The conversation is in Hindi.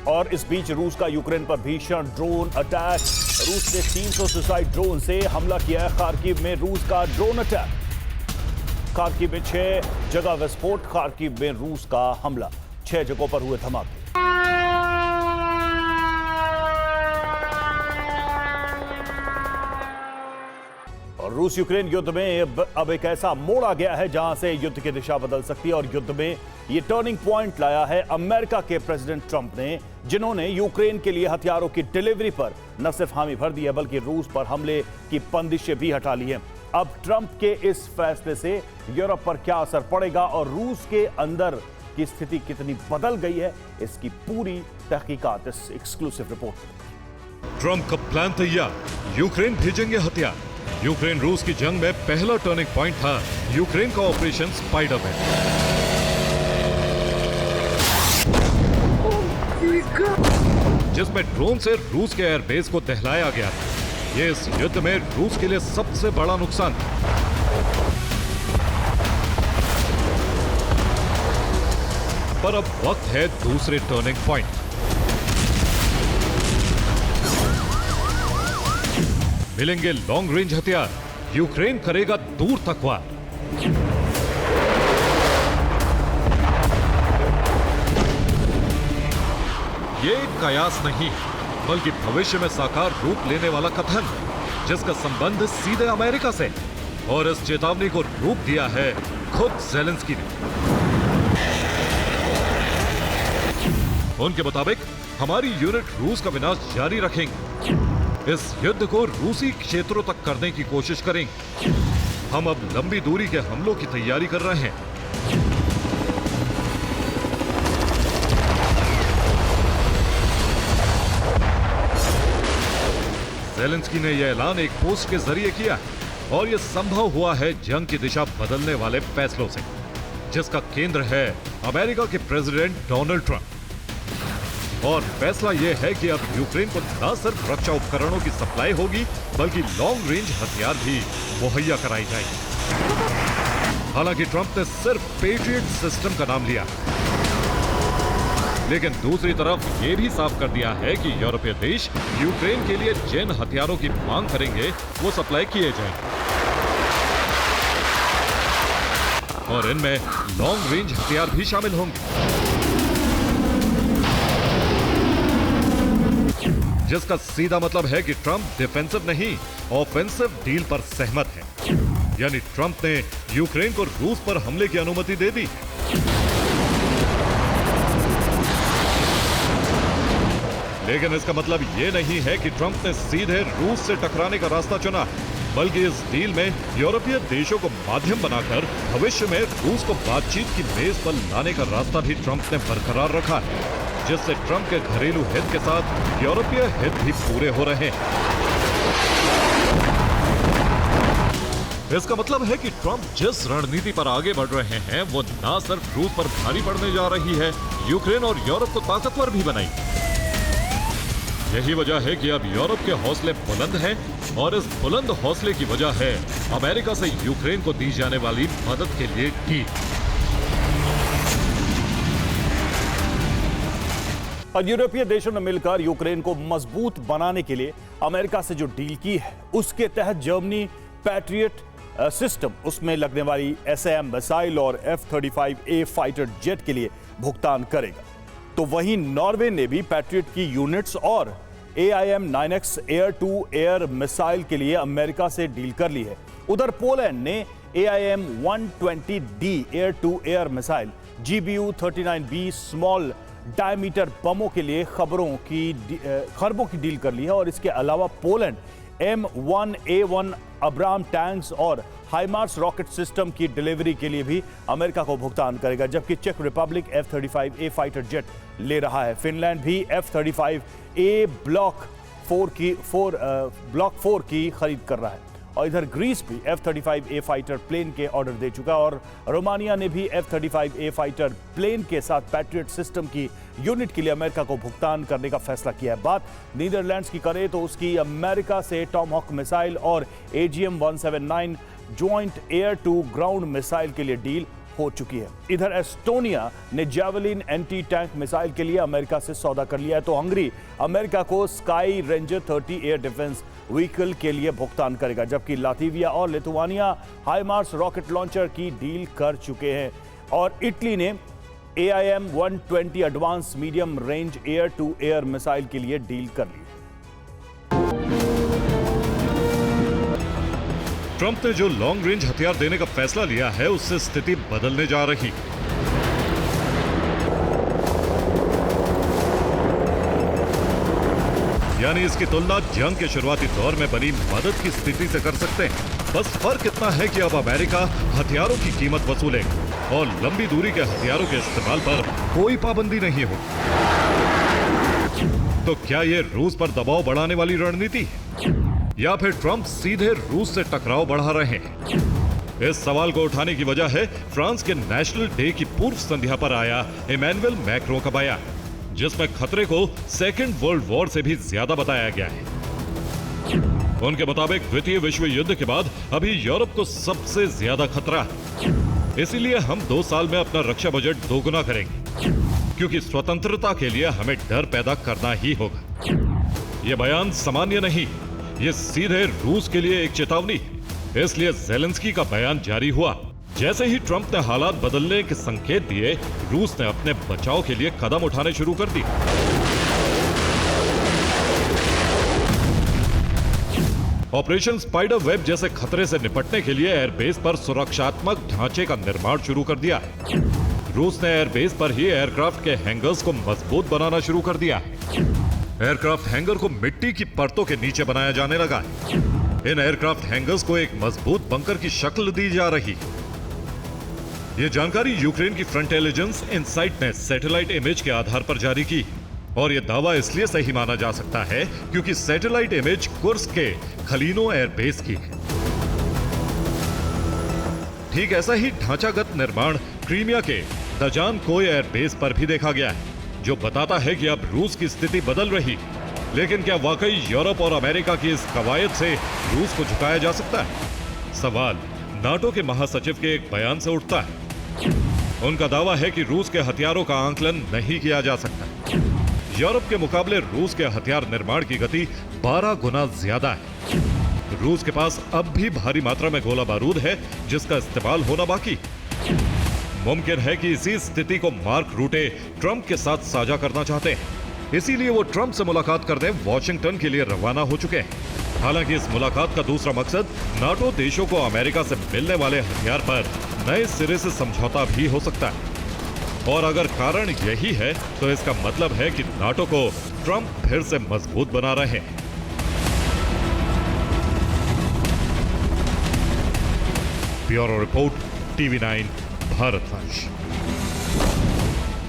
और इस बीच रूस का यूक्रेन पर भीषण ड्रोन अटैक। रूस ने 300 सुसाइड ड्रोन से हमला किया है। खार्किव में रूस का ड्रोन अटैक। खार्किव में 6 जगह विस्फोट। खार्किव में रूस का हमला, 6 जगहों पर हुए धमाके। और रूस यूक्रेन युद्ध में अब एक ऐसा मोड़ आ गया है जहां से युद्ध की दिशा बदल सकती है। और युद्ध में ये टर्निंग पॉइंट लाया है अमेरिका के प्रेसिडेंट ट्रंप ने, जिन्होंने यूक्रेन के लिए हथियारों की डिलीवरी पर न सिर्फ हामी भर दी है बल्कि रूस पर हमले की बंदिशें भी हटा ली हैं। अब ट्रंप के इस फैसले से यूरोप पर क्या असर पड़ेगा और रूस के अंदर की स्थिति कितनी बदल गई है, इसकी पूरी तहकीकात इस एक्सक्लूसिव रिपोर्ट में। ट्रंप का प्लान तैयार, यूक्रेन भेजेंगे हथियार। यूक्रेन रूस की जंग में पहला टर्निंग पॉइंट था यूक्रेन का ऑपरेशन स्पाइडरमैन, जिसमें ड्रोन से रूस के एयरबेस को दहलाया गया था। ये इस युद्ध में रूस के लिए सबसे बड़ा नुकसान था। पर अब वक्त है दूसरे टर्निंग पॉइंट। मिलेंगे लॉन्ग रेंज हथियार, यूक्रेन करेगा दूर तक वार। ये एक कयास नहीं बल्कि भविष्य में साकार रूप लेने वाला कथन, जिसका संबंध सीधे अमेरिका से। और इस चेतावनी को रूप दिया है खुद ज़ेलेंस्की ने। उनके मुताबिक हमारी यूनिट रूस का विनाश जारी रखेंगे, इस युद्ध को रूसी क्षेत्रों तक करने की कोशिश करेंगे। हम अब लंबी दूरी के हमलों की तैयारी कर रहे हैं। ज़ेलेंस्की ने यह ऐलान एक पोस्ट के जरिए किया और यह संभव हुआ है जंग की दिशा बदलने वाले फैसलों से, जिसका केंद्र है अमेरिका के प्रेसिडेंट डोनाल्ड ट्रंप। और फैसला यह है कि अब यूक्रेन को न सिर्फ रक्षा उपकरणों की सप्लाई होगी बल्कि लॉन्ग रेंज हथियार भी मुहैया कराई जाएगी। हालांकि ट्रंप ने सिर्फ पेट्रियट सिस्टम का नाम लिया, लेकिन दूसरी तरफ यह भी साफ कर दिया है कि यूरोपीय देश यूक्रेन के लिए जिन हथियारों की मांग करेंगे वो सप्लाई किए जाएंगे। और इनमें लॉन्ग रेंज हथियार भी शामिल होंगे, जिसका सीधा मतलब है कि ट्रंप डिफेंसिव नहीं ऑफेंसिव डील पर सहमत है। यानी ट्रंप ने यूक्रेन को रूस पर हमले की अनुमति दे दी। लेकिन इसका मतलब यह नहीं है कि ट्रंप ने सीधे रूस से टकराने का रास्ता चुना, बल्कि इस डील में यूरोपीय देशों को माध्यम बनाकर भविष्य में रूस को बातचीत की मेज पर लाने का रास्ता भी ट्रंप ने बरकरार रखा है, जिससे ट्रंप के घरेलू हित के साथ यूरोपीय हित भी पूरे हो रहे हैं। इसका मतलब है कि ट्रंप जिस रणनीति पर आगे बढ़ रहे हैं वो न सिर्फ रूस पर भारी पड़ने जा रही है, यूक्रेन और यूरोप को ताकतवर भी बनाएगी। यही वजह है कि अब यूरोप के हौसले बुलंद हैं और इस बुलंद हौसले की वजह है अमेरिका से यूक्रेन को दी जाने वाली मदद के लिए डील। और यूरोपीय देशों ने मिलकर यूक्रेन को मजबूत बनाने के लिए अमेरिका से जो डील की है, उसके तहत जर्मनी पैट्रियट सिस्टम, उसमें लगने वाली एसएएम मिसाइल और F-35A फाइटर जेट के लिए भुगतान करेगा। तो वहीं नॉर्वे ने भी पैट्रियट की यूनिट्स और AIM-9X air to air missile के लिए अमेरिका से डील कर ली है। उधर पोलैंड ने AIM-120D air to air missile, GBU-39B small diameter बमों के लिए खरबों की डील कर ली है। और इसके अलावा पोलैंड M1A1 अब्राम टैंक्स और हाइमार्स रॉकेट सिस्टम की डिलीवरी के लिए भी अमेरिका को भुगतान करेगा, जबकि check Republic F-35A fighter jet ले रहा है। फिनलैंड भी F-35A ब्लॉक 4 की खरीद कर रहा है। और इधर ग्रीस भी F-35A फाइटर प्लेन के ऑर्डर दे चुका है। और रोमानिया ने भी F-35A फाइटर प्लेन के साथ पैट्रियट सिस्टम की यूनिट के लिए अमेरिका को भुगतान करने का फैसला किया है। बात नीदरलैंड्स की करें तो उसकी अमेरिका से टॉमहॉक मिसाइल और AGM-179 joint air to ground missile के लिए डील हो चुकी है। इधर एस्टोनिया ने जैवलिन एंटी टैंक मिसाइल के लिए अमेरिका से सौदा कर लिया है, तो हंगरी अमेरिका को Sky Ranger 30 air defence vehicle के लिए भुगतान करेगा, जबकि लातविया और लिथुआनिया हाइमार्स रॉकेट लॉन्चर की डील कर चुके हैं और इटली ने AIM-120 advance medium range air to air missile के लिए डील कर ली। ट्रंप ने जो लॉन्ग रेंज हथियार देने का फैसला लिया है, उससे स्थिति बदलने जा रही। यानी इसकी तुलना जंग के शुरुआती दौर में बनी मदद की स्थिति से कर सकते हैं। बस फर्क इतना है कि अब अमेरिका हथियारों की कीमत वसूलेगा और लंबी दूरी के हथियारों के इस्तेमाल पर कोई पाबंदी नहीं होगी। तो क्या यह रूस पर दबाव बढ़ाने वाली रणनीति है या फिर ट्रंप सीधे रूस से टकराव बढ़ा रहे हैं? इस सवाल को उठाने की वजह है फ्रांस के नेशनल डे की पूर्व संध्या पर आया इमैनुअल मैक्रों का बयान, जिसमें खतरे को सेकेंड वर्ल्ड वॉर से भी ज्यादा बताया गया है। उनके मुताबिक द्वितीय विश्व युद्ध के बाद अभी यूरोप को सबसे ज्यादा खतरा है। इसीलिए हम 2 साल में अपना रक्षा बजट दोगुना करेंगे, क्योंकि स्वतंत्रता के लिए हमें डर पैदा करना ही होगा। यह बयान सामान्य नहीं, ये सीधे रूस के लिए एक चेतावनी है। इसलिए ज़ेलेंस्की का बयान जारी हुआ। जैसे ही ट्रंप ने हालात बदलने के संकेत दिए, रूस ने अपने बचाव के लिए कदम उठाने शुरू कर दिए। ऑपरेशन स्पाइडर वेब जैसे खतरे से निपटने के लिए एयरबेस पर सुरक्षात्मक ढांचे का निर्माण शुरू कर दिया है। रूस ने एयरबेस पर ही एयरक्राफ्ट के हैंगर्स को मजबूत बनाना शुरू कर दिया है। एयरक्राफ्ट हैंगर को मिट्टी की परतों के नीचे बनाया जाने लगा है। इन एयरक्राफ्ट हैंगर्स को एक मजबूत बंकर की शक्ल दी जा रही है। यह जानकारी यूक्रेन की फ्रंट इंटेलिजेंस इनसाइट ने सैटेलाइट इमेज के आधार पर जारी की और यह दावा इसलिए सही माना जा सकता है क्योंकि सैटेलाइट इमेज कुर्स्क के खलीनो एयरबेस की है। ठीक ऐसा ही ढांचागत निर्माण क्रीमिया के दजानकोय एयरबेस पर भी देखा गया है, जो बताता है कि अब रूस की स्थिति बदल रही। लेकिन क्या वाकई यूरोप और अमेरिका की इस कवायद से रूस को झुकाया जा सकता है? सवाल नाटो के महासचिव के एक बयान से उठता है। उनका दावा है कि रूस के हथियारों का आंकलन नहीं किया जा सकता। यूरोप के मुकाबले रूस के हथियार निर्माण की गति 12 गुना ज्यादा है। रूस के पास अब भी भारी मात्रा में गोला बारूद है, जिसका इस्तेमाल होना बाकी। मुमकिन है कि इसी स्थिति को मार्क रूटे ट्रंप के साथ साझा करना चाहते हैं, इसीलिए वो ट्रंप से मुलाकात करने वॉशिंगटन के लिए रवाना हो चुके हैं। हालांकि इस मुलाकात का दूसरा मकसद नाटो देशों को अमेरिका से मिलने वाले हथियार पर नए सिरे से समझौता भी हो सकता है। और अगर कारण यही है तो इसका मतलब है कि नाटो को ट्रंप फिर से मजबूत बना रहे हैं। Bureau report, TV9 भारतवंश।